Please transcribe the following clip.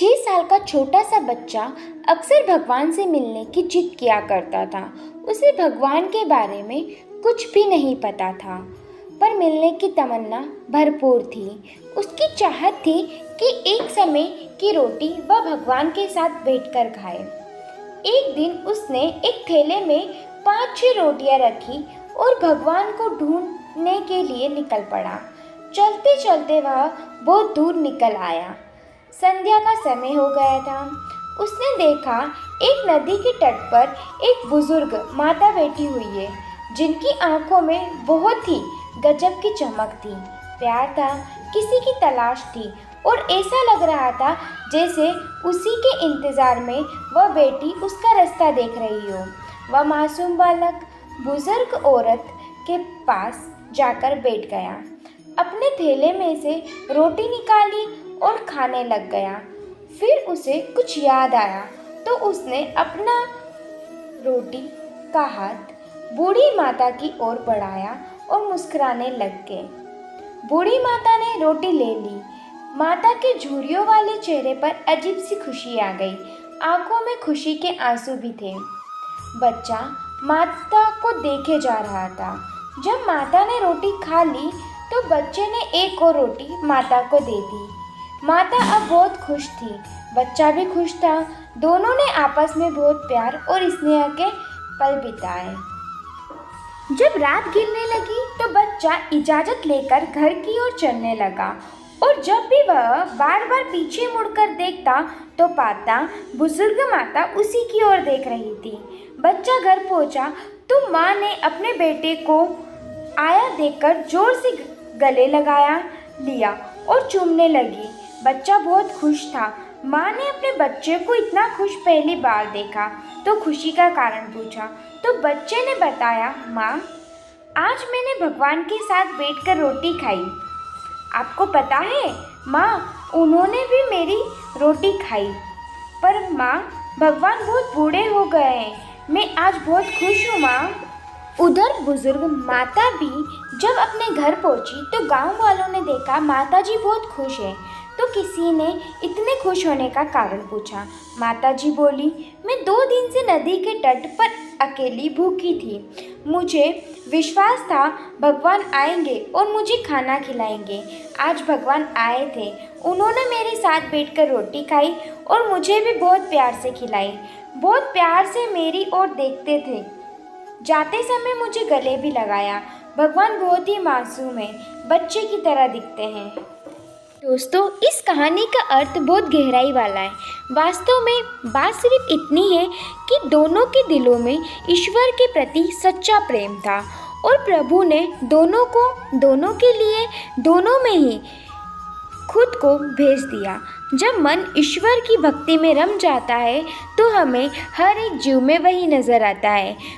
6 साल का छोटा सा बच्चा अक्सर भगवान से मिलने की जिद किया करता था। उसे भगवान के बारे में कुछ भी नहीं पता था, पर मिलने की तमन्ना भरपूर थी। उसकी चाहत थी कि एक समय की रोटी वह भगवान के साथ बैठकर खाए। एक दिन उसने एक थैले में 5-6 रोटियां रखी और भगवान को ढूंढने के लिए निकल पड़ा। चलते चलते वह बहुत दूर निकल आया। संध्या का समय हो गया था। उसने देखा एक नदी के तट पर एक बुजुर्ग माता बैठी हुई है, जिनकी आंखों में बहुत ही गजब की चमक थी, प्यार था, किसी की तलाश थी और ऐसा लग रहा था जैसे उसी के इंतजार में वह बेटी उसका रास्ता देख रही हो। वह मासूम बालक बुजुर्ग औरत के पास जाकर बैठ गया, अपने थैले में से रोटी निकाली और खाने लग गया। फिर उसे कुछ याद आया तो उसने अपना रोटी का हाथ बूढ़ी माता की ओर बढ़ाया और मुस्कुराने लग गए। बूढ़ी माता ने रोटी ले ली। माता के झुर्रियों वाले चेहरे पर अजीब सी खुशी आ गई। आंखों में खुशी के आंसू भी थे। बच्चा माता को देखे जा रहा था। जब माता ने रोटी खा ली तो बच्चे ने एक और रोटी माता को दे दी। माता अब बहुत खुश थी, बच्चा भी खुश था। दोनों ने आपस में बहुत प्यार और स्नेह के पल बिताए। जब रात गिरने लगी तो बच्चा इजाज़त लेकर घर की ओर चलने लगा और जब भी वह बार बार पीछे मुड़कर देखता तो पाता बुजुर्ग माता उसी की ओर देख रही थी। बच्चा घर पहुंचा तो माँ ने अपने बेटे को आया देखकर जोर से गले लगाया लिया और चूमने लगी। बच्चा बहुत खुश था। माँ ने अपने बच्चे को इतना खुश पहली बार देखा तो खुशी का कारण पूछा तो बच्चे ने बताया, माँ, आज मैंने भगवान के साथ बैठकर रोटी खाई। आपको पता है माँ, उन्होंने भी मेरी रोटी खाई। पर माँ, भगवान बहुत बूढ़े हो गए हैं। मैं आज बहुत खुश हूँ माँ। उधर बुजुर्ग माता भी जब अपने घर पहुंची तो गांव वालों ने देखा माताजी बहुत खुश है, तो किसी ने इतने खुश होने का कारण पूछा। माताजी बोली, मैं 2 दिन से नदी के तट पर अकेली भूखी थी। मुझे विश्वास था भगवान आएंगे और मुझे खाना खिलाएंगे। आज भगवान आए थे। उन्होंने मेरे साथ बैठकर रोटी खाई और मुझे भी बहुत प्यार से खिलाई। बहुत प्यार से मेरी ओर देखते थे। जाते समय मुझे गले भी लगाया। भगवान बहुत ही मासूम है, बच्चे की तरह दिखते हैं। दोस्तों, इस कहानी का अर्थ बहुत गहराई वाला है। वास्तव में बात सिर्फ इतनी है कि दोनों के दिलों में ईश्वर के प्रति सच्चा प्रेम था और प्रभु ने दोनों के लिए दोनों में ही खुद को भेज दिया। जब मन ईश्वर की भक्ति में रम जाता है तो हमें हर एक जीव में वही नज़र आता है।